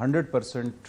100%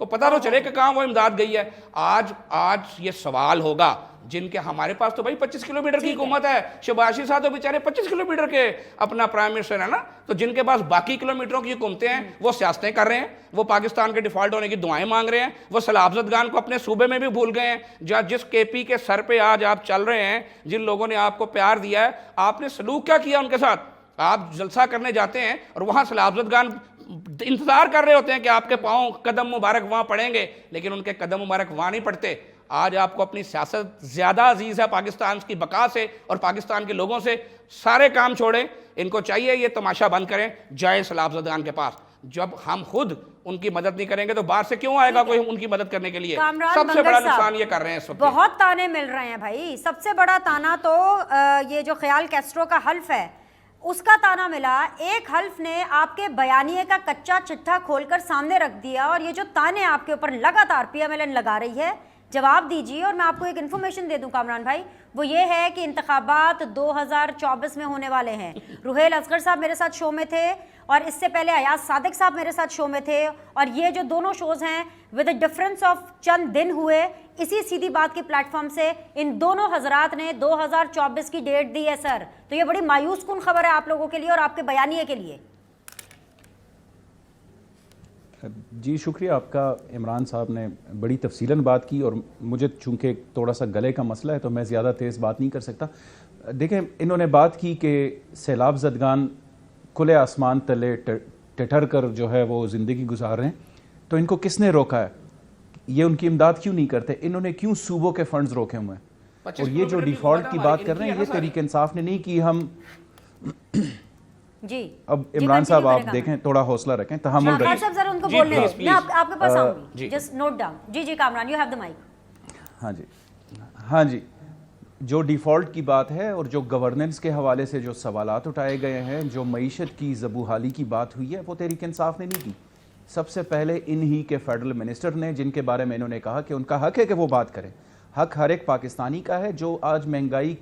کو پتہ تو چلے کہ کہاں وہ امداد گئی ہے. آج یہ سوال ہوگا جن کے ہمارے پاس تو بھائی 25 کلومیٹر کی حکومت ہے, شباشی صاحب تو بیچارے 25 کلومیٹر کے اپنا پرائم منسٹر ہے نا, تو جن کے پاس باقی کلومیٹروں کی حکومتیں ہیں وہ سیاستیں کر رہے ہیں, وہ پاکستان کے ڈیفالٹ ہونے کی دعائیں مانگ رہے ہیں, وہ سیلاب زدگان کو اپنے صوبے میں بھی بھول گئے ہیں. جس کے پی کے سر پہ آج آپ چل رہے ہیں, جن لوگوں نے آپ کو پیار دیا ہے, آپ نے سلوک کیا کیا ان کے ساتھ؟ آپ جلسہ کرنے جاتے ہیں اور وہاں سیلاب زدگان انتظار کر رہے ہوتے ہیں کہ آپ کے پاؤں قدم مبارک وہاں پڑیں گے, لیکن ان کے قدم مبارک وہاں نہیں پڑتے. آج آپ کو اپنی سیاست زیادہ عزیز ہے پاکستان کی بقا سے اور پاکستان کے لوگوں سے. سارے کام چھوڑیں, ان کو چاہیے یہ تماشا بند کریں, جائیں سیلاب زدگان کے پاس. جب ہم خود ان کی مدد نہیں کریں گے تو باہر سے کیوں آئے گا کوئی ان کی مدد کرنے کے لیے؟ سب سے بڑا نقصان یہ کر رہے ہیں اس وقت. بہت تانے مل رہے ہیں بھائی. سب سے بڑا تانا تو یہ جو خیال کیسٹرو کا حلف ہے اس کا تانا ملا. ایک حلف نے آپ کے بیانیے کا کچا چٹھا کھول کر سامنے رکھ دیا, اور یہ جو تانے آپ کے اوپر لگاتار پی ایم ایل این لگا رہی ہے, جواب دیجیے. اور میں آپ کو ایک انفارمیشن دے دوں کامران بھائی, وہ یہ ہے کہ انتخابات 2024 میں ہونے والے ہیں. روحیل اصغر صاحب میرے ساتھ شو میں تھے, اور اس سے پہلے ایاز صادق صاحب میرے ساتھ شو میں تھے, اور یہ جو دونوں شوز ہیں ود اے ڈفرنس آف چند دن ہوئے, اسی سیدھی بات کی پلیٹ فارم سے ان دونوں حضرات نے 2024 کی ڈیٹ دی ہے سر. تو یہ بڑی مایوس کن خبر ہے آپ لوگوں کے لیے اور آپ کے بیانیے کے لیے. جی شکریہ آپ کا. عمران صاحب نے بڑی تفصیلاً بات کی, اور مجھے چونکہ تھوڑا سا گلے کا مسئلہ ہے تو میں زیادہ تیز بات نہیں کر سکتا. دیکھیں, انہوں نے بات کی کہ سیلاب زدگان کھلے آسمان تلے ٹٹھر کر جو ہے وہ زندگی گزار رہے ہیں, تو ان کو کس نے روکا ہے؟ یہ ان کی امداد کیوں نہیں کرتے؟ انہوں نے کیوں صوبوں کے فنڈز روکے ہوئے ہیں؟ اور یہ جو ڈیفالٹ کی بات کر رہے ہیں یہ تحریک انصاف نے نہیں کی. ہم جی اب عمران صاحب آپ دیکھیں, تھوڑا حوصلہ رکھیں, تحمل رکھیں. صاحب ذرا ان کو بولنے دیں, میں آپ کے پاس آؤں گی, جسٹ نوٹ ڈاؤن. جی Kamran, you have the mic. ہاں جی, جو ڈیفالٹ کی بات ہے اور جو گورننس کے حوالے سے جو سوالات اٹھائے گئے ہیں, جو معیشت کی زبوحالی کی بات ہوئی ہے, وہ تحریک انصاف نے نہیں کی. سب سے پہلے انہی کے فیڈرل منسٹر نے, جن کے بارے میں انہوں نے کہا کہ ان کا حق ہے کہ وہ بات کریں. حق ہر ایک پاکستانی کا ہے جو آج مہنگائی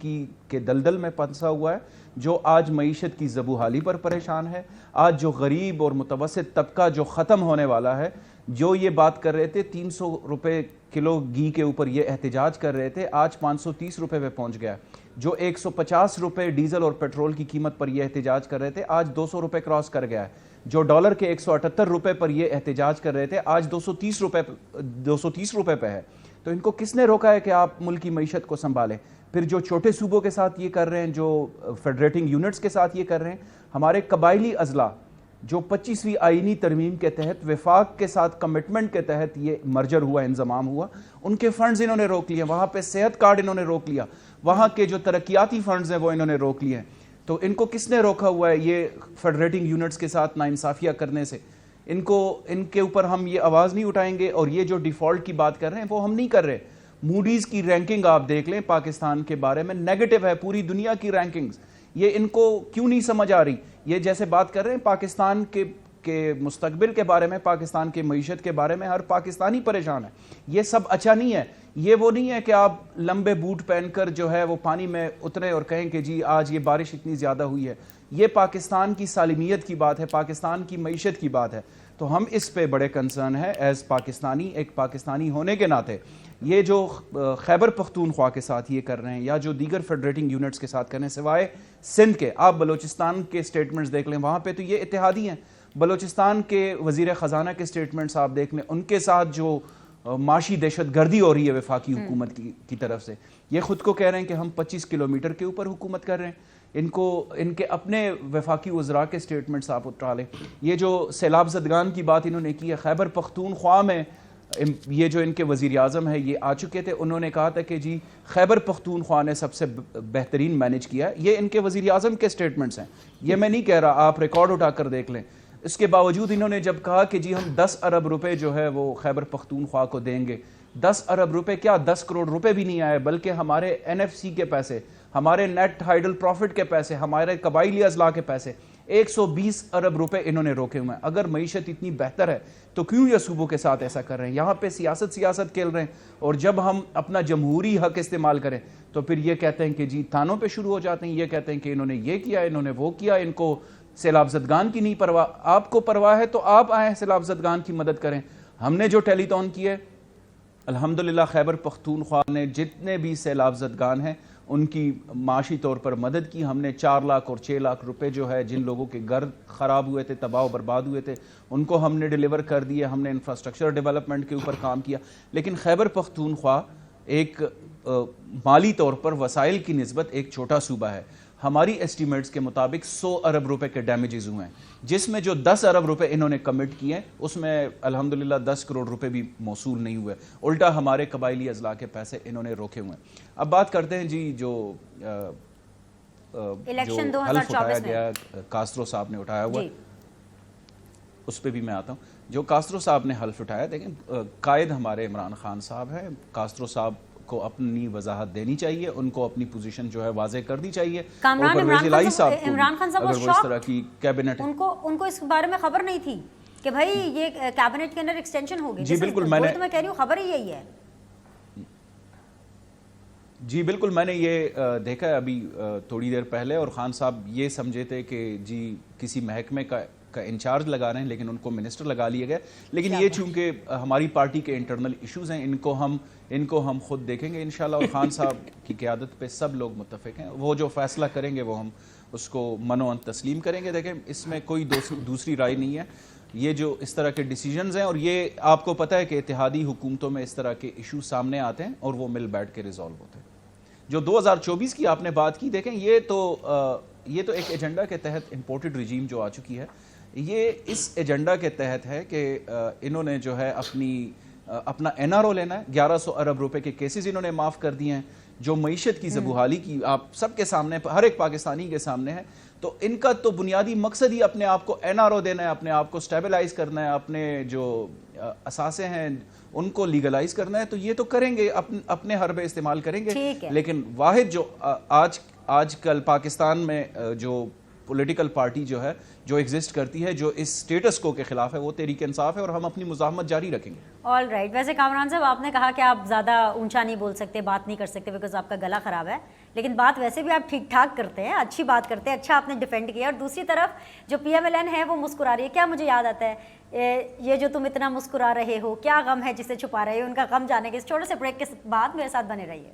کے دلدل میں پھنسا ہوا ہے, جو آج معیشت کی زبوحالی پر پریشان ہے, آج جو غریب اور متوسط طبقہ جو ختم ہونے والا ہے, جو یہ بات کر رہے تھے 300 روپے کلو گھی کے اوپر یہ احتجاج کر رہے تھے, آج 530 روپے پہ پہنچ گیا. جو 150 روپے ڈیزل اور پیٹرول کی قیمت پر یہ احتجاج کر رہے تھے, آج 200 روپے کراس کر گیا ہے. جو ڈالر کے 178 روپے پر یہ احتجاج کر رہے تھے, آج 230 روپے پہ ہے. تو ان کو کس نے روکا ہے کہ آپ ملک کی معیشت کو سنبھالیں؟ پھر جو چھوٹے صوبوں کے ساتھ یہ کر رہے ہیں, جو فیڈریٹنگ یونٹس کے ساتھ یہ کر رہے ہیں, ہمارے قبائلی اضلاع جو 25ویں آئینی ترمیم کے تحت وفاق کے ساتھ کمٹمنٹ کے تحت یہ مرجر ہوا, انضمام ہوا, ان کے فنڈز انہوں نے روک لیے. وہاں پہ صحت کارڈ انہوں نے روک لیا, وہاں کے جو ترقیاتی فنڈز ہیں وہ انہوں نے روک لیے ہیں. تو ان کو کس نے روکا ہوا ہے یہ فیڈریٹنگ یونٹس کے ساتھ ناانصافیہ کرنے سے؟ ان کے اوپر ہم یہ آواز نہیں اٹھائیں گے. اور یہ جو ڈیفالٹ کی بات کر رہے ہیں وہ ہم نہیں کر رہے. موڈیز کی رینکنگ آپ دیکھ لیں پاکستان کے بارے میں, نیگیٹو ہے پوری دنیا کی رینکنگز. یہ ان کو کیوں نہیں سمجھ آ رہی؟ یہ جیسے بات کر رہے ہیں پاکستان کے مستقبل کے بارے میں, پاکستان کے معیشت کے بارے میں, ہر پاکستانی پریشان ہے. یہ سب اچھا نہیں ہے. یہ وہ نہیں ہے کہ آپ لمبے بوٹ پہن کر جو ہے وہ پانی میں اترے اور کہیں کہ جی آج یہ بارش اتنی زیادہ ہوئی ہے. یہ پاکستان کی سالمیت کی بات ہے, پاکستان کی معیشت کی بات ہے. تو ہم اس پہ بڑے کنسرن ہیں ایز پاکستانی, ایک پاکستانی ہونے کے ناطے. یہ جو خیبر پختونخوا کے ساتھ یہ کر رہے ہیں یا جو دیگر فیڈریٹنگ یونٹس کے ساتھ کر رہے ہیں, سوائے سندھ کے, آپ بلوچستان کے سٹیٹمنٹس دیکھ لیں, وہاں پہ تو یہ اتحادی ہیں. بلوچستان کے وزیر خزانہ کے سٹیٹمنٹس آپ دیکھ لیں, ان کے ساتھ جو معاشی دہشت گردی ہو رہی ہے وفاقی حکومت کی طرف سے, یہ خود کو کہہ رہے ہیں کہ ہم 25 کلومیٹر کے اوپر حکومت کر رہے ہیں. ان کے اپنے وفاقی وزراء کے سٹیٹمنٹس آپ اٹھا لیں. یہ جو سیلاب زدگان کی بات انہوں نے کی ہے, خیبر پختونخوا میں یہ جو ان کے وزیر اعظم ہے یہ آ چکے تھے, انہوں نے کہا تھا کہ جی خیبر پختونخوا نے سب سے بہترین مینیج کیا ہے. یہ ان کے وزیر اعظم کے سٹیٹمنٹس ہیں, یہ میں نہیں کہہ رہا, آپ ریکارڈ اٹھا کر دیکھ لیں. اس کے باوجود انہوں نے جب کہا کہ جی ہم 10 ارب روپے جو ہے وہ خیبر پختونخوا کو دیں گے, 10 ارب روپے کیا 10 کروڑ روپے بھی نہیں آئے, بلکہ ہمارے NFC کے پیسے, ہمارے نیٹ ہائیڈل پروفٹ کے پیسے, ہمارے قبائلی اضلاع کے پیسے 120 ارب روپے انہوں نے روکے ہوئے ہیں. اگر معیشت اتنی بہتر ہے تو کیوں یہ صوبوں کے ساتھ ایسا کر رہے ہیں؟ یہاں پہ سیاست کھیل رہے ہیں, اور جب ہم اپنا جمہوری حق استعمال کریں تو پھر یہ کہتے ہیں کہ جی تھانوں پہ شروع ہو جاتے ہیں. یہ کہتے ہیں کہ انہوں نے یہ کیا, انہوں نے وہ کیا, ان کو سیلاب زدگان کی نہیں پرواہ. آپ کو پرواہ ہے تو آپ آئیں سیلاب زدگان کی مدد کریں. ہم نے جو ٹیلی تھون کیا ہے الحمدللہ خیبر پختونخوا نے جتنے بھی سیلاب زدگان ہیں ان کی معاشی طور پر مدد کی. ہم نے 4 لاکھ اور 6 لاکھ روپے جو ہے جن لوگوں کے گھر خراب ہوئے تھے, تباہ و برباد ہوئے تھے, ان کو ہم نے ڈیلیور کر دیے. ہم نے انفراسٹرکچر ڈیولپمنٹ کے اوپر کام کیا. لیکن خیبر پختونخوا ایک مالی طور پر وسائل کی نسبت ایک چھوٹا صوبہ ہے. ہماری ایسٹیمیٹس کے مطابق 100 ارب روپے کے ڈیمیجز ہوئے ہیں, جس میں جو 10 ارب روپے انہوں نے کمٹ کیے ہیں اس میں الحمدللہ 10 کروڑ روپے بھی موصول نہیں ہوئے, الٹا ہمارے قبائلی اضلاع کے پیسے انہوں نے روکے ہوئے ہیں. اب بات کرتے ہیں جی جو الیکشن حلف 2024 اٹھایا میں گیا کاسترو صاحب نے اٹھایا ہوا, اس پہ بھی میں آتا ہوں. جو کاسترو صاحب نے حلف اٹھایا, دیکھیں قائد ہمارے عمران خان صاحب ہے, کاسترو صاحب کو اپنی وضاحت دینی چاہیے, ان کو اپنی پوزیشن جو ہے واضح کرنی چاہیے. کامران عمران خان صاحب اگر وہ اس طرح کی کیبنٹ ان کو اس بارے میں خبر نہیں تھی کہ بھائی یہ کیبنٹ کے اندر ایکسٹینشن ہوگی. جی بالکل, میں کہہ رہی ہوں خبر ہی یہی ہے. جی بالکل, میں نے یہ دیکھا ہے ابھی تھوڑی دیر پہلے, اور خان صاحب یہ سمجھے تھے کہ جی کسی محکمے کا انچارج لگا رہے ہیں, لیکن ان کو منسٹر لگا لیا گیا. لیکن یہ چونکہ ہماری پارٹی کے انٹرنل ایشوز ہیں, ان کو ہم خود دیکھیں گے انشاءاللہ, اور خان صاحب کی قیادت پہ سب لوگ متفق ہیں. وہ جو فیصلہ کریں گے وہ ہم اس کو منو تسلیم کریں گے. دیکھیں اس میں کوئی دوسری رائے نہیں ہے. یہ جو اس طرح کے ڈیسیجنز ہیں, اور یہ آپ کو پتہ ہے کہ اتحادی حکومتوں میں اس طرح کے ایشو سامنے آتے ہیں اور وہ مل بیٹھ کے ریزالو ہوتے ہیں. جو 2024 کی آپ نے بات کی, دیکھیں یہ تو ایک ایجنڈا کے تحت امپورٹڈ رجیم جو آ چکی ہے, یہ اس ایجنڈا کے تحت ہے کہ انہوں نے جو ہے اپنا این آر او لینا ہے. 1100 ارب روپے کے کیسز انہوں نے معاف کر دیے ہیں, جو معیشت کی زبحالی کی آپ سب کے سامنے, ہر ایک پاکستانی کے سامنے ہے. تو ان کا تو بنیادی مقصد ہی اپنے آپ کو این آر او دینا ہے, اپنے آپ کو سٹیبلائز کرنا ہے, اپنے جو اثاثے ہیں ان کو لیگلائز کرنا ہے. تو یہ تو کریں گے, اپنے حربے استعمال کریں گے. لیکن واحد جو آج کل پاکستان میں جو پولیٹیکل پارٹی جو ہے جو ایگزسٹ کرتی ہے, جو اس سٹیٹس کو کے خلاف ہے, وہ تحریک انصاف ہے, اور ہم اپنی مزاحمت جاری رکھیں گے. All right. ویسے کامران صاحب آپ نے کہا کہ آپ زیادہ اونچا نہیں بول سکتے, بات نہیں کر سکتے بیکاز آپ کا گلا خراب ہے, لیکن بات ویسے بھی آپ ٹھیک ٹھاک کرتے ہیں, اچھی بات کرتے ہیں, اچھا آپ نے ڈیفینڈ کیا. اور دوسری طرف جو پی ایم ایل این ہے وہ مسکرا رہی ہے. کیا مجھے یاد آتا ہے یہ جو تم اتنا مسکرا رہے ہو, کیا غم ہے جسے چھپا رہے ہو. ان کا غم جانے کے اس چھوٹے سے بریک کے بعد میرے ساتھ بنے رہیے.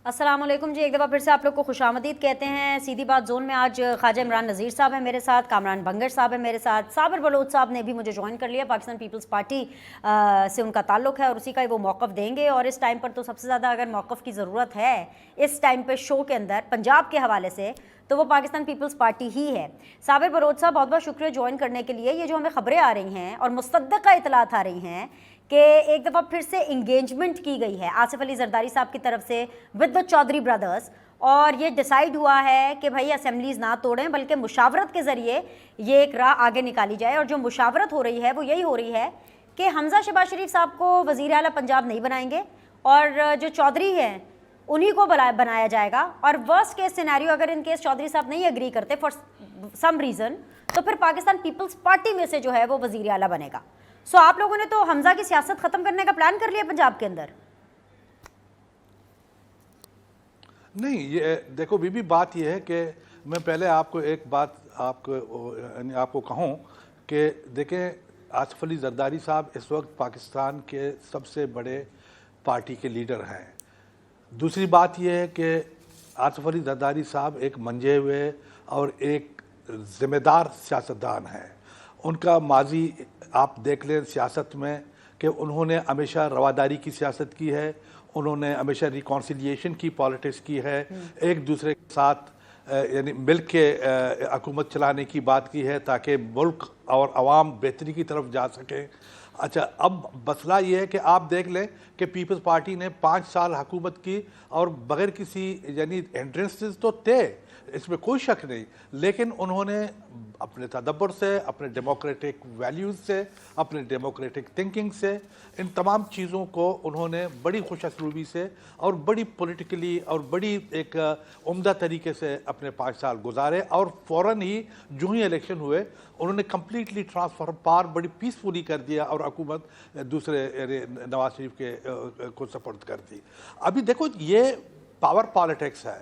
السلام علیکم جی, ایک دفعہ پھر سے آپ لوگ کو خوش آمدید کہتے ہیں. سیدھی بات زون میں آج خواجہ عمران نذیر صاحب ہیں میرے ساتھ, کامران بنگر صاحب ہیں میرے ساتھ, صابر بلوچ صاحب نے بھی مجھے جوائن کر لیا. پاکستان پیپلز پارٹی سے ان کا تعلق ہے اور اسی کا وہ موقف دیں گے. اور اس ٹائم پر تو سب سے زیادہ اگر موقف کی ضرورت ہے اس ٹائم پہ شو کے اندر پنجاب کے حوالے سے, تو وہ پاکستان پیپلز پارٹی ہی ہے. صابر بلوچ صاحب بہت بہت شکریہ جوائن کرنے کے لیے. یہ جو ہمیں خبریں آ رہی ہیں اور مصدقہ اطلاعات آ رہی ہیں کہ ایک دفعہ پھر سے انگیجمنٹ کی گئی ہے آصف علی زرداری صاحب کی طرف سے ود دا چودھری برادرز, اور یہ ڈیسائیڈ ہوا ہے کہ بھائی اسمبلیز نہ توڑیں بلکہ مشاورت کے ذریعے یہ ایک راہ آگے نکالی جائے. اور جو مشاورت ہو رہی ہے وہ یہی ہو رہی ہے کہ حمزہ شہباز شریف صاحب کو وزیر اعلیٰ پنجاب نہیں بنائیں گے, اور جو چودھری ہیں انہی کو بنایا جائے گا. اور ورسٹ کیس سینیریو اگر ان کیس چودھری صاحب نہیں اگری کرتے فار سم ریزن, تو پھر پاکستان پیپلز پارٹی میں سے جو ہے وہ وزیر اعلیٰ بنے گا. سو آپ لوگوں نے تو حمزہ کی سیاست ختم کرنے کا پلان کر لیا پنجاب کے اندر؟ نہیں, یہ دیکھو بی بات یہ ہے کہ میں پہلے آپ کو ایک بات آپ کو کہوں کہ دیکھیں آصف علی زرداری صاحب اس وقت پاکستان کے سب سے بڑے پارٹی کے لیڈر ہیں. دوسری بات یہ ہے کہ آصف علی زرداری صاحب ایک منجے ہوئے اور ایک ذمہ دار سیاستدان ہیں. ان کا ماضی آپ دیکھ لیں سیاست میں کہ انہوں نے ہمیشہ رواداری کی سیاست کی ہے, انہوں نے ہمیشہ ریکانسیلیشن کی پالیٹکس کی ہے, ایک دوسرے کے ساتھ یعنی مل کے حکومت چلانے کی بات کی ہے تاکہ ملک اور عوام بہتری کی طرف جا سکیں. اچھا, اب مسئلہ یہ ہے کہ آپ دیکھ لیں کہ پیپلز پارٹی نے 5 سال حکومت کی اور بغیر کسی یعنی ہنڈرنسز تو تھے, اس میں کوئی شک نہیں, لیکن انہوں نے اپنے تدبر سے, اپنے ڈیموکریٹک ویلیوز سے, اپنے ڈیموکریٹک تھنکنگ سے, ان تمام چیزوں کو انہوں نے بڑی خوش اسلوبی سے اور بڑی پولیٹیکلی اور بڑی ایک عمدہ طریقے سے اپنے 5 سال گزارے. اور فوراً ہی جو ہی الیکشن ہوئے انہوں نے کمپلیٹلی ٹرانسفر پار بڑی پیسفلی کر دیا اور حکومت دوسرے نواز شریف کے کو سپورٹ کر دی. ابھی دیکھو یہ پاور پالیٹکس ہے.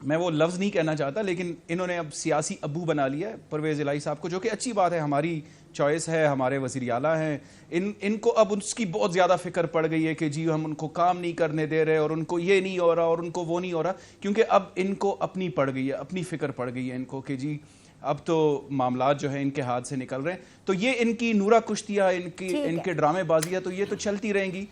میں وہ لفظ نہیں کہنا چاہتا، لیکن انہوں نے اب سیاسی ابو بنا لیا ہے پرویز الہی صاحب کو، جو کہ اچھی بات ہے، ہماری چوائس ہے، ہمارے وزیر اعلیٰ ہیں. ان کو اب اس کی بہت زیادہ فکر پڑ گئی ہے کہ جی ہم ان کو کام نہیں کرنے دے رہے، اور ان کو یہ نہیں ہو رہا، اور ان کو وہ نہیں ہو رہا، کیونکہ اب ان کو اپنی پڑ گئی ہے، اپنی فکر پڑ گئی ہے ان کو کہ جی اب تو معاملات جو ہیں ان کے ہاتھ سے نکل رہے ہیں. تو یہ ان کی نورا کشتیاں، ان کے ڈرامے بازیاں تو یہ تو چلتی رہیں گی.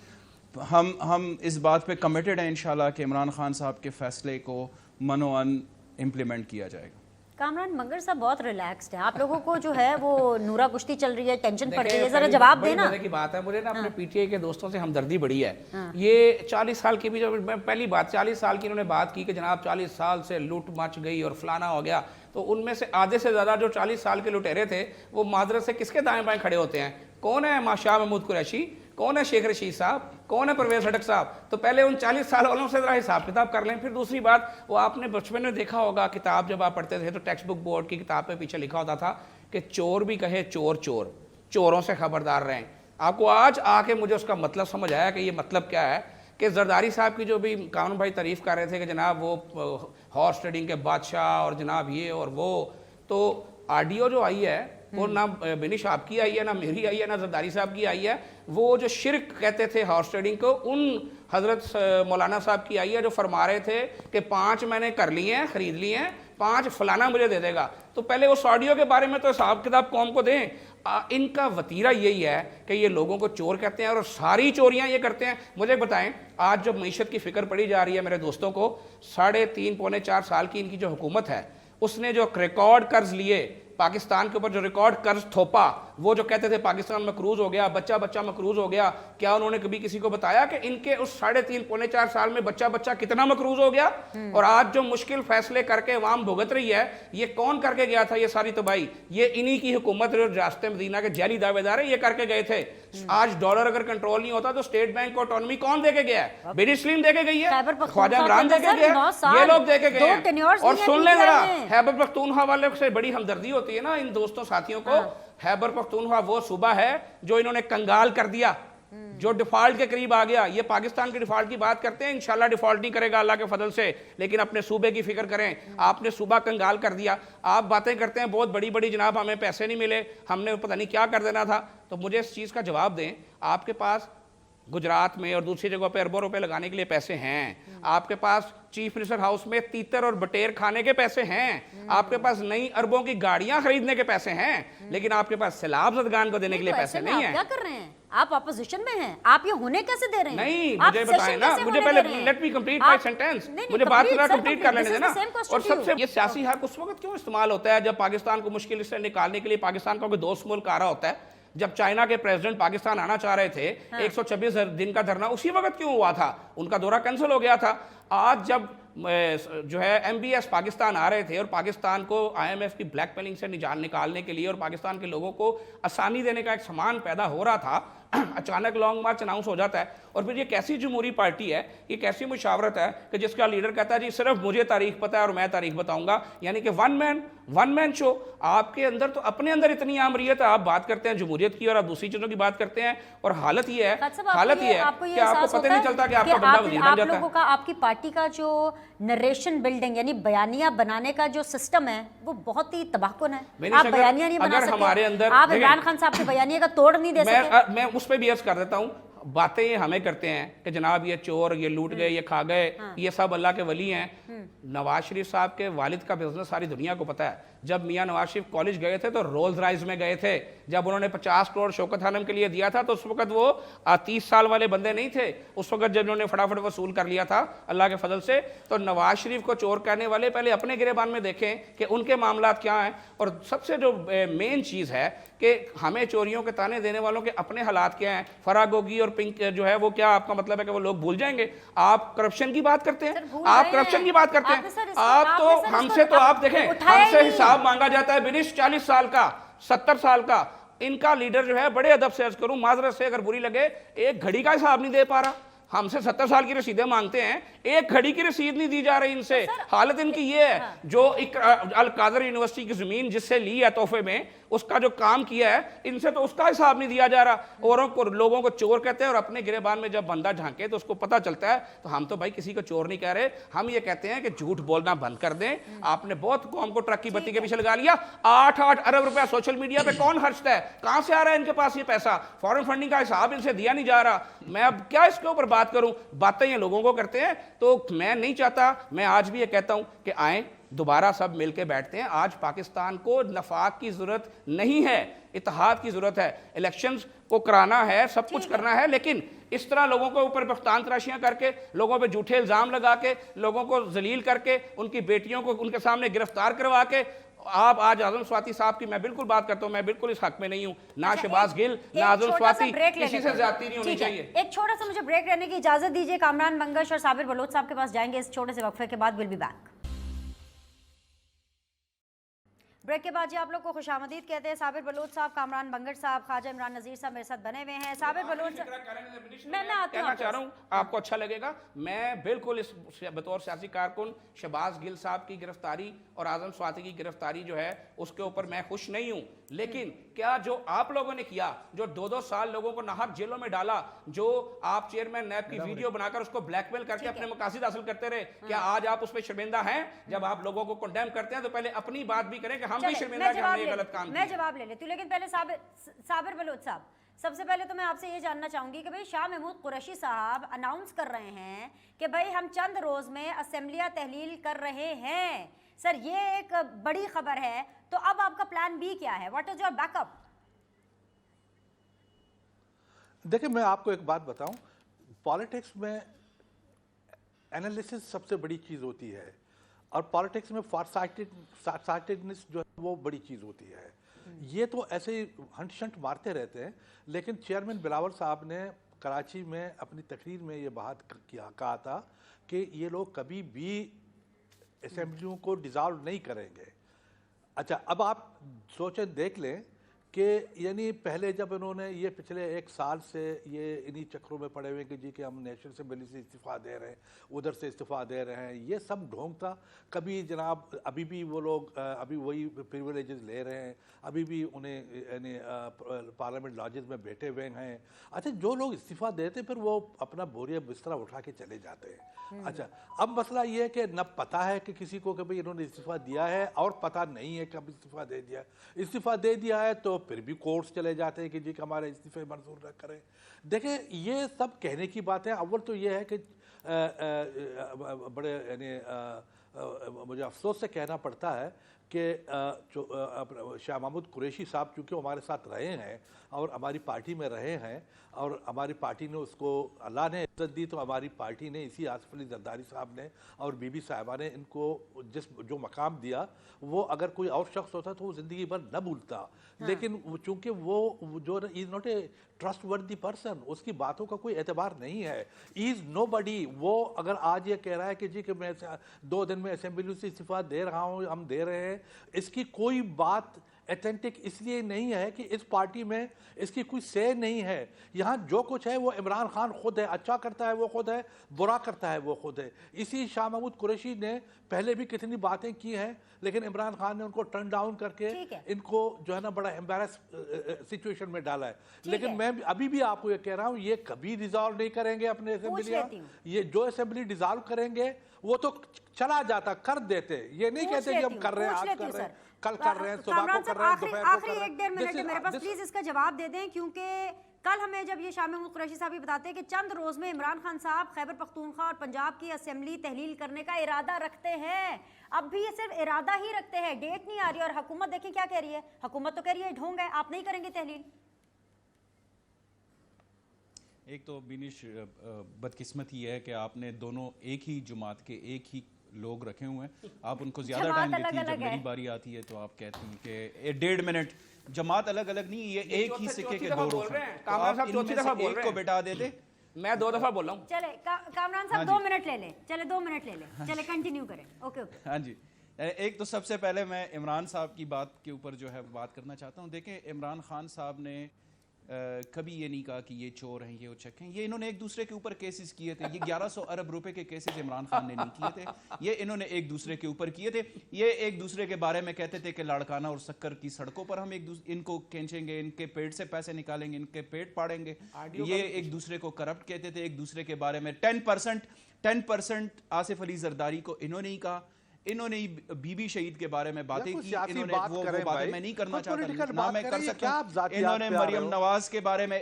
ہم اس بات پہ کمیٹڈ ہیں انشاءاللہ کہ عمران خان صاحب کے فیصلے کو منوان امپلیمنٹ کیا جائے گا. کامران منگر صاحب بہت ریلیکسڈ ہیں، آپ لوگوں کو جو ہے وہ نورا کشتی چل رہی ہے، ٹینشن پڑ رہی ہے، ذرا جواب دینا. مزے کی بات ہے، مجھے نا اپنے پی ٹی آئی کے دوستوں سے ہمدردی بڑی ہے. یہ 40 سال کی بھی جو پہلی بات 40 سال کی انہوں نے بات کی کہ جناب 40 سال سے لوٹ مچ گئی اور فلانا ہو گیا، تو ان میں سے آدھے سے زیادہ جو 40 سال کے لٹیرے تھے وہ معذرت سے کس کے دائیں بائیں کھڑے ہوتے ہیں؟ کون ہے شاہ محمود قریشی، کون ہے شیخ رشید صاحب، کون ہے پرویز خٹک صاحب؟ تو پہلے ان 40 سال والوں سے ذرا حساب کتاب کر لیں. پھر دوسری بات، وہ آپ نے بچپن میں دیکھا ہوگا کتاب جب آپ پڑھتے تھے تو ٹیکسٹ بک بورڈ کی کتاب پہ پیچھے لکھا ہوتا تھا کہ چور بھی کہے چور چور، چوروں سے خبردار رہیں. آپ کو آج آ کے مجھے اس کا مطلب سمجھ آیا کہ یہ مطلب کیا ہے. کہ زرداری صاحب کی جو بھی قانون بھائی تعریف کر رہے تھے کہ جناب وہ ہارس ٹریڈنگ کے بادشاہ اور جناب یہ اور وہ، تو آڈیو جو آئی ہے وہ نہ بنش آپ کی آئی ہے، نہ میری آئی ہے، نہ زرداری صاحب کی آئی ہے. وہ جو شرک کہتے تھے ہارس ٹریڈنگ کو، ان حضرت مولانا صاحب کی آئی ہے جو فرما رہے تھے کہ 5 میں نے کر لیے ہیں، خرید لیے ہیں، 5 فلانا مجھے دے دے گا. تو پہلے اس آڈیو کے بارے میں تو حساب کتاب قوم کو دیں. ان کا وتیرہ یہی ہے کہ یہ لوگوں کو چور کہتے ہیں اور ساری چوریاں یہ کرتے ہیں. مجھے بتائیں، آج جو معیشت کی فکر پڑی جا رہی ہے میرے دوستوں کو، 3.5 پونے 4 سال کی ان کی جو حکومت ہے، اس نے جو ریکارڈ قرض لیے پاکستان کے اوپر، جو ریکارڈ قرض تھوپا، وہ جو کہتے تھے پاکستان مقروض ہو گیا، بچہ مقروض ہو گیا، کیا انہوں نے کبھی کسی کو بتایا کہ ان کے اس 3.5 پونے 4 سال میں بچہ کتنا مقروض ہو گیا؟ اور آج جو مشکل فیصلے کر کے عوام بھگت رہی ہے، یہ کون کر کے گیا تھا یہ ساری تباہی؟ یہ انہی کی حکومت جو ریاست مدینہ کے جعلی دعوے دار ہیں، یہ کر کے گئے تھے. آج ڈالر اگر کنٹرول نہیں ہوتا تو اسٹیٹ بینک کو آٹونومی کون دے کے گیا ہے؟ بن سلیم دے کے گئی ہے، خواجہ عمران دے کے گیا ہے، یہ لوگ دے کے گئے ہیں. اور سن لیں ذرا، خیبر پختونخوا والے سے بڑی ہمدردی ہوتی ہے نا ان دوستوں ساتھیوں کو. خیبر پختونخوا وہ صوبہ ہے جو انہوں نے کنگال کر دیا، جو ڈیفالٹ کے قریب آ گیا. یہ پاکستان کی ڈیفالٹ کی بات کرتے ہیں، انشاءاللہ ڈیفالٹ نہیں کرے گا اللہ کے فضل سے، لیکن اپنے صوبے کی فکر کریں. آپ نے صوبہ کنگال کر دیا. آپ باتیں کرتے ہیں بہت بڑی بڑی، جناب ہمیں پیسے نہیں ملے، ہم نے پتہ نہیں کیا کر دینا تھا. تو مجھے اس چیز کا جواب دیں، آپ کے پاس گجرات میں اور دوسری جگہوں پہ اربوں روپے لگانے کے لیے پیسے ہیں، آپ کے پاس چیف منسٹر ہاؤس میں تیتر اور بٹیر کھانے کے پیسے ہیں، آپ کے پاس نئی اربوں کی گاڑیاں خریدنے کے پیسے ہیں، لیکن آپ کے پاس سیلاب زدگان کو دینے کے لیے پیسے نہیں ہیں. کیا کر رہے ہیں آپ؟ اپوزیشن میں ہیں آپ، یہ ہونے کیسے دے رہے ہیں؟ نہیں مجھے بتائیں نا، مجھے پہلے let me complete my sentence, مجھے بات ذرا کمپلیٹ کر لینے دینا. اور سب سے یہ سیاسی حق اس وقت کیوں استعمال ہوتا ہے جب پاکستان کو مشکل سے نکالنے کے لیے پاکستان کا کوئی دوست ملک آ رہا ہوتا ہے. جب چائنا کے پریزیڈنٹ پاکستان آنا چاہ رہے تھے، 126 دن کا دھرنا اسی وقت کیوں ہوا تھا؟ ان کا دورہ کینسل ہو گیا تھا. آج جب جو ہے ایم بی ایس پاکستان آ رہے تھے اور پاکستان کو آئی ایم ایف کی بلیک میلنگ سے نکالنے کے لیے اور پاکستان کے لوگوں کو آسانی دینے کا ایک سامان پیدا ہو رہا تھا، اچانک لانگ مارچ اناؤنس ہو جاتا ہے. اور پھر یہ کیسی جمہوری پارٹی ہے، یہ کیسی مشاورت ہے کہ جس کا لیڈر کہتا ہے جی صرف مجھے تاریخ پتہ ہے اور میں تاریخ بتاؤں گا، یعنی کہ ون مین شو. آپ کے اندر تو اپنے اندر اتنی آمریت ہے، آپ بات کرتے ہیں جمہوریت کی اور آپ دوسری چیزوں کی بات کرتے ہیں، اور حالت یہ ہے کہ آپ کو پتہ نہیں چلتا کہ آپ کا بندہ وزیر بن جاتا ہے. آپ کی پارٹی کا جو نریشن بلڈنگ یعنی بیانیہ بنانے کا جو سسٹم ہے وہ بہت ہی تباہ کن ہے. آپ بیانیہ نہیں بنا سکتے، آپ عمران خان صاحب کے بیانیہ کا توڑ نہیں دے سکتے. میں اس پہ بھی عرض کر دیتا ہوں، باتیں یہ ہمیں کرتے ہیں کہ جناب یہ چور، یہ لوٹ گئے، یہ کھا گئے، یہ سب اللہ کے ولی ہیں. نواز شریف صاحب کے والد کا بزنس ساری دنیا کو پتہ ہے. جب میاں نواز شریف کالج گئے تھے تو رولز رائز میں گئے تھے. جب انہوں نے 50 کروڑ شوکت خانم کے لیے دیا تھا تو اس وقت وہ 30 سال والے بندے نہیں تھے. اس وقت جب انہوں نے فٹافٹ وصول کر لیا تھا اللہ کے فضل سے. تو نواز شریف کو چور کہنے والے پہلے اپنے گریبان میں دیکھیں کہ ان کے معاملات کیا ہیں. اور سب سے جو مین چیز ہے کہ ہمیں چوریوں کے تانے دینے والوں کے اپنے حالات کیا ہیں. فرا گوگی اور پنک جو ہے وہ کیا آپ کا مطلب ہے کہ وہ لوگ بھول جائیں گے؟ آپ کرپشن کی بات کرتے ہیں، آپ کرپشن کی بات کرتے ہیں. آپ تو ہم سے تو آپ دیکھیں ہم سے حساب مانگا جاتا ہے. بنش 40 سال کا، 70 سال کا، ان کا لیڈر جو ہے بڑے ادب سے عرض کروں، معذرت سے اگر بری لگے، ایک گھڑی کا حساب نہیں دے پا رہا. ہم سے 70 سال کی رسیدیں مانگتے ہیں، ایک گھڑی کی رسید نہیں دی جا رہی ان سے. حالت ان کی یہ ہے، جو القادر یونیورسٹی کی زمین جس سے لی ہے تحفے میں، اس کا جو کام کیا ہے ان سے تو اس کا حساب نہیں دیا جا رہا. اوروں کو لوگوں کو چور کہتے ہیں اور اپنے گریبان میں جب بندہ جھانکے تو اس کو پتہ چلتا ہے. تو ہم تو بھائی کسی کو چور نہیں کہہ رہے, ہم یہ کہتے ہیں کہ جھوٹ بولنا بند کر دیں. آپ نے بہت قوم کو ٹرک کی بتی کے پیچھے لگا لیا. 8 ارب روپیہ سوشل میڈیا پہ کون خرچتا ہے؟ کہاں سے آ رہا ہے ان کے پاس یہ پیسہ؟ فورن فنڈنگ کا حساب ان سے دیا نہیں جا رہا. میں اب کیا اس کے اوپر بات کروں؟ باتیں یہ لوگوں کو کرتے ہیں. تو میں نہیں چاہتا, میں آج بھی یہ کہتا ہوں کہ آئیں دوبارہ سب مل کے بیٹھتے ہیں. آج پاکستان کو نفاق کی ضرورت نہیں ہے, اتحاد کی ضرورت ہے. الیکشنز کو کرانا ہے, سب کچھ کرنا ہے, لیکن اس طرح لوگوں کو اوپر بختان تراشیاں کر کے, لوگوں پہ جھوٹے الزام لگا کے, لوگوں کو ذلیل کر کے, ان کی بیٹیوں کو ان کے سامنے گرفتار کروا کے. آپ آج اعظم سواتی صاحب کی میں بالکل بات کرتا ہوں, میں بالکل اس حق میں نہیں ہوں. نہ شہباز گل نہ اعظم سواتی, کسی سے زیادتی نہیں ہونی چاہیے. ایک چھوٹا سا مجھے بریک لینے کی اجازت دیجیے. کامران منگش اور صابر بلوچ صاحب کے پاس جائیں گے اس چھوٹے سے وقفے کے بعد. Will be back. بریک کے بعد جی آپ لوگ کو خوش آمدید کہتے ہیں. صابر بلوچ صاحب, کامران بنگٹ صاحب, خواجہ عمران نذیر صاحب میرے ساتھ بنے ہوئے ہیں. صابر بلوچ میں کہنا چاہ رہا ہوں, آپ کو اچھا لگے گا, میں بالکل اس بطور سیاسی کارکن شہباز گل صاحب کی گرفتاری اور اعظم سواتی کی گرفتاری جو ہے اس کے اوپر میں خوش نہیں ہوں. لیکن کیا جو آپ لوگوں نے کیا, جو 2 سال لوگوں کو ناحق جیلوں میں ڈالا, جو آپ چیئرمین نیب کی ویڈیو بنا کر اس کو بلیک میل کر کے اپنے مقاصد حاصل کرتے رہے, کیا آج آپ اس پہ شرمندہ ہیں؟ جب آپ لوگوں کو کنڈیم کرتے ہیں تو پہلے اپنی بات بھی کریں کہ ہم بھی شرمندہ کہ ہم نے یہ غلط کام کیا. میں جواب لے لیتی ہوں, لیکن پہلے صابر بلوچ صاحب, سب سے پہلے تو میں آپ سے یہ جاننا چاہوں گی کہ بھئی شاہ محمود قریشی صاحب اناؤنس کر رہے ہیں کہ بھئی ہم چند روز میں اسمبلیاں تحلیل کر رہے ہیں. سر یہ ایک بڑی خبر ہے, تو اب آپ کا پلان بی کیا ہے؟ What is your back up? دیکھیں میں آپ کو ایک بات بتاؤں, پالیٹکس میں انالیسس سب سے بڑی چیز ہوتی ہے, اور پالیٹکس میں فارسائٹڈنس جو ہے وہ بڑی چیز ہوتی ہے. یہ تو ایسے ہی ہنٹ شنٹ مارتے رہتے ہیں, لیکن چیئرمین بلاول صاحب نے کراچی میں اپنی تقریر میں یہ بات کہا تھا کہ یہ لوگ کبھی بھی اسمبلیوں کو ڈیزالو نہیں کریں گے. اچھا اب آپ سوچیں دیکھ لیں کہ یعنی پہلے جب انہوں نے یہ پچھلے 1 سال سے یہ انہی چکروں میں پڑے ہوئے کہ جی کہ ہم نیشنل اسمبلی سے استعفیٰ دے رہے ہیں, ادھر سے استعفیٰ دے رہے ہیں, یہ سب ڈھونگ تھا. کبھی جناب ابھی بھی وہ لوگ ابھی وہی پریویلیجز لے رہے ہیں, ابھی بھی انہیں یعنی پارلیمنٹ لاجز میں بیٹھے ہوئے ہیں. اچھا جو لوگ استعفیٰ دیتے پھر وہ اپنا بوریا بسترا اٹھا کے چلے جاتے ہیں. اچھا اب مسئلہ یہ ہے کہ نہ پتہ ہے کہ کسی کو کہ بھئی انہوں نے استعفیٰ دیا ہے, اور پتہ نہیں ہے کہ اب استعفیٰ دے دیا ہے. استعفیٰ دے دیا ہے تو پھر بھی کورٹس چلے جاتے ہیں کہ جی کہ ہمارے استعفے منظور نہ کریں. دیکھیں یہ سب کہنے کی بات ہے. اول تو یہ ہے کہ بڑے یعنی مجھے افسوس سے کہنا پڑتا ہے کہ شاہ محمود قریشی صاحب چونکہ ہمارے ساتھ رہے ہیں اور ہماری پارٹی میں رہے ہیں, اور ہماری پارٹی نے اس کو اللہ نے عزت دی, تو ہماری پارٹی نے اسی آصف علی زرداری صاحب نے اور بی بی صاحبہ نے ان کو جو مقام دیا, وہ اگر کوئی اور شخص ہوتا تو وہ زندگی بھر نہ بھولتا. لیکن چونکہ وہ جو از ناٹ اے ٹرسٹ وردی پرسن, اس کی باتوں کا کوئی اعتبار نہیں ہے. از نو بڈی. وہ اگر آج یہ کہہ رہا ہے کہ جی کہ میں 2 دن میں اسمبلی سے استعفیٰ دے رہا ہوں, ہم دے رہے ہیں, اس کی کوئی بات ایتھنٹک اس لیے نہیں ہے کہ اس پارٹی میں اس کی کوئی سے نہیں ہے. یہاں جو کچھ ہے وہ عمران خان خود ہے, اچھا کرتا ہے وہ خود ہے, برا کرتا ہے وہ خود ہے. اسی شاہ محمود قریشی نے پہلے بھی کتنی باتیں کی ہیں, لیکن عمران خان نے ان کو ٹرن ڈاؤن کر کے ان کو جو ہے نا بڑا ایمبیرس سچویشن میں ڈالا ہے. لیکن میں ابھی بھی آپ کو یہ کہہ رہا ہوں, یہ کبھی ڈیزالو نہیں کریں گے اپنے اسمبلیاں. یہ جو اسمبلی ڈیزالو کریں گے وہ تو چلا جاتا, کر دیتے. یہ نہیں کہتے کہ ہم کر رہے ہیں, آج کر رہے ہیں, کل کر رہے ہیں, صبح کو کر رہے ہیں, دوپہر کو کر رہے ہیں. آخری 1.5 منٹ میرے پاس پلیز اس کا جواب دے دیں, کیونکہ کل ہمیں جب یہ شاہ محمود قریشی صاحب یہ بتاتے ہیں کہ چند روز میں عمران خان صاحب خیبر پختونخوا اور پنجاب کی اسمبلی تحلیل کرنے کا ارادہ رکھتے ہیں. اب بھی یہ صرف ارادہ ہی رکھتے ہیں, ڈیٹ نہیں آ رہی. اور حکومت دیکھیں کیا کہہ رہی ہے, حکومت تو کہہ رہی ہے ڈھونگ ہے, آپ نہیں کریں گے تحلیل. ایک تو بینش بدقسمت یہ ہے کہ آپ نے دونوں ایک ہی جماعت کے ایک ہی لوگ رکھے ہوئے ہیں. آپ ان کو زیادہ ٹائم دیتی ہیں, جب میری باری آتی ہے تو آپ کہتی ہیں کہ 1.5 منٹ. جماعت الگ الگ نہیں, یہ ایک ہی سکے کے 2 رخ ہیں. کامران صاحب چوتھی دفعہ بول رہے ہیں, ایک کو بٹا دیتے. میں 2 دفعہ بول رہا ہوں. چلے کامران صاحب 2 منٹ لے لیں, چلے 2 منٹ لے لیں, چلے کنٹینیو کریں. Okay okay. ہاں جی, ایک تو سب سے پہلے میں عمران صاحب کی بات کے اوپر جو ہے بات کرنا چاہتا ہوں. دیکھیں عمران خان صاحب نے کبھی یہ نہیں کہا کہ یہ چور ہیں یہ اچک ہیں. یہ انہوں نے ایک دوسرے کے اوپر کیسز کیے تھے. یہ 1100 ارب روپے کے کیسز عمران خان نے نہیں کیے تھے, یہ انہوں نے ایک دوسرے کے اوپر کیے تھے. یہ ایک دوسرے کے بارے میں کہتے تھے کہ لاڑکانہ اور سکر کی سڑکوں پر ہم ان کو کھینچیں گے, ان کے پیٹ سے پیسے نکالیں گے, ان کے پیٹ پاڑیں گے. یہ ایک دوسرے کو کرپٹ کہتے تھے, ایک دوسرے کے بارے میں 10% آصف علی زرداری کو انہوں نے ہی کہا. انہوں نے بی بی شہید کے بارے میں باتیں کی. انہوں نے وہ باتیں میں نہیں کرنا چاہتا, نہ میں کر سکتا. انہوں نے مریم نواز کے بارے میں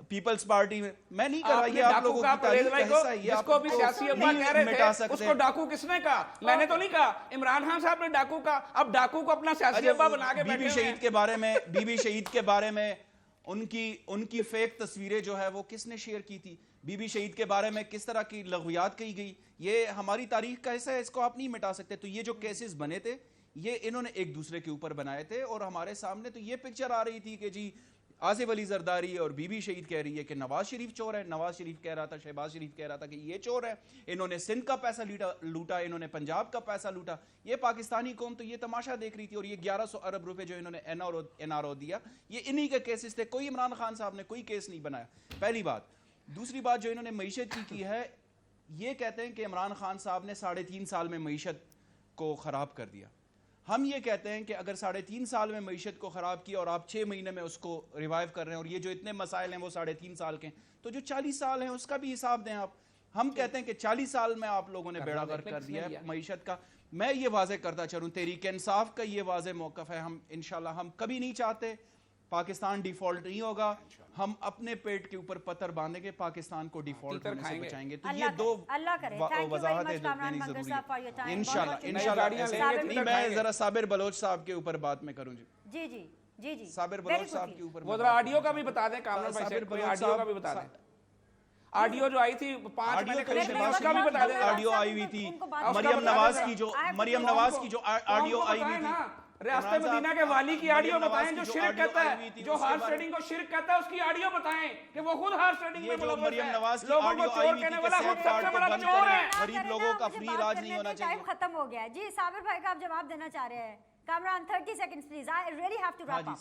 پیپلز پارٹی میں نہیں کرا. یہ آپ لوگوں کی تاریخ کا حصہ ہے. جس کو بھی سیاسی ابا کہہ رہے تھے اس کو ڈاکو کس نے کہا؟ میں نے تو نہیں کہا, عمران خان صاحب نے ڈاکو کہا. اب ڈاکو کو اپنا سیاسی ابا بنا کے بی بی شہید کے بارے میں بی بی شہید کے بارے میں ان کی فیک تصویریں جو ہے وہ کس نے شیئر کی تھی؟ بی بی شہید کے بارے میں کس طرح کی لغویات کہی گئی؟ یہ ہماری تاریخ کا حصہ ہے, اس کو آپ نہیں مٹا سکتے. تو یہ جو کیسز بنے تھے یہ انہوں نے ایک دوسرے کے اوپر بنائے تھے, اور ہمارے سامنے تو یہ پکچر آ رہی تھی کہ جی آصف علی زرداری اور بی بی شہید کہہ رہی ہے کہ نواز شریف چور ہے. نواز شریف کہہ رہا تھا, شہباز شریف کہہ رہا تھا کہ یہ چور ہے, انہوں نے سندھ کا پیسہ لوٹا, انہوں نے پنجاب کا پیسہ لوٹا. یہ پاکستانی قوم تو یہ تماشا دیکھ رہی تھی. اور یہ 1100 ارب روپے جو انہوں نے این آر او دیا, یہ انہی کے کیسز تھے. کوئی عمران خان صاحب نے کوئی کیس نہیں بنایا, پہلی بات. دوسری بات جو انہوں نے معیشت کی ہے, یہ کہتے ہیں کہ عمران خان صاحب نے 3.5 سال میں معیشت کو خراب کر دیا. ہم یہ کہتے ہیں کہ اگر 3.5 سال میں معیشت کو خراب کیا اور آپ 6 مہینے میں اس کو ریوائیو کر رہے ہیں, اور یہ جو اتنے مسائل ہیں وہ 3.5 سال کے ہیں, تو جو 40 سال ہیں اس کا بھی حساب دیں آپ. ہم کہتے ہیں کہ 40 سال میں آپ لوگوں نے بیڑا غرق کر دیا ہے معیشت کا. میں یہ واضح کرتا چلوں, تحریک انصاف کا یہ واضح موقف ہے. ہم انشاءاللہ ہم کبھی نہیں چاہتے پاکستان ڈیفالٹ نہیں ہوگا. ہم اپنے پیٹ کے اوپر پتھر باندھیں گے, پاکستان کو ڈیفالٹ ہونے سے بچائیں گے. تو یہ دو وضاحتیں دینی ضروری ہے انشاءاللہ. میں ذرا صابر بلوچ صاحب کے اوپر بات میں کروں. جی صابر بلوچ صاحب کے اوپر وہ ذرا آڈیو کا بھی بتا دیں کامران بھائی سے, کوئی آڈیو کا بھی بتا دیں. آڈیو جو آئی تھی 5 مہینے شہباز کا بھی بتا دیں. آڈیو آئی ہوئی تھی مریم نواز کی جو آڈیو آئی ہوئی تھی. ریاست مدینہ کے والی کی آڈیو بتائیں جو شرک کہتا ہے, جو ہارس ٹریڈنگ کو شرک کہتا ہے, اس کی آڈیو بتائیں کہ وہ خود ہارس ٹریڈنگ میں ملوث ہے. مریم نواز کی لوگوں آڈیو کو آئی چور ہوئی کہنے تھی والا کہ خود سب سے بڑا چور ہے. غریب لوگوں کا فری علاج نہیں ہونا چاہیے. ٹائم ختم ہو گیا ہے. جی صابر بھائی کا آپ جواب دینا چاہ رہے ہیں. Kamran 30 seconds please. I really have to wrap up.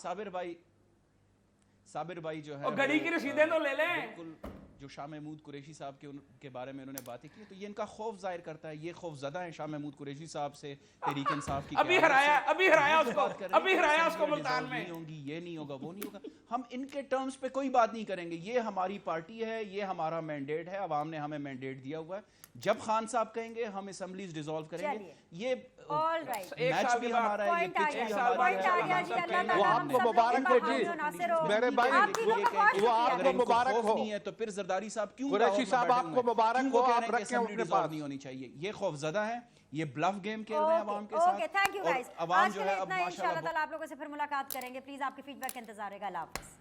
صابر بھائی جو ہے اور گڑی کی رسیدیں تو لے لیں. بالکل جو شاہ محمود قریشی صاحب کے بارے میں انہوں نے باتیں کی, تو یہ ان کا خوف ظاہر کرتا ہے. یہ خوف زدہ ہیں شاہ محمود قریشی صاحب سے, تحریک انصاف کی. ابھی ہرایا اس کو ملتان میں. نہیں ہوگی, یہ نہیں ہوگا, وہ نہیں ہوگا. ہم ان کے ٹرمز پہ کوئی بات نہیں کریں گے. یہ ہماری پارٹی ہے, یہ ہمارا مینڈیٹ ہے, عوام نے ہمیں مینڈیٹ دیا ہوا ہے. جب خان صاحب کہیں گے ہم اسمبلیز ڈیزالو کریں گے. یہ میچ بھی ہمارا ہے, یہ پچ بھی ہمارا ہے. وہ آپ کو مبارک ہو جی میرے بھائی, وہ آپ کو مبارک ہو. نہیں ہے تو پھر زرداری صاحب کیوں قریشی صاحب آپ کو مبارک ہو, آپ رکھیں اپنے پاس. نہیں ہونی چاہیے. یہ خوف زدہ ہے, یہ بلف گیم کھیل رہے ہیں عوام کے ساتھ. Thank you guys. عوام جو ہے اب انشاءاللہ تعالی آپ لوگوں سے پھر ملاقات کریں گے. پلیز آپ کی فیڈ بیک کا انتظار رہے گا. اللہ حافظ.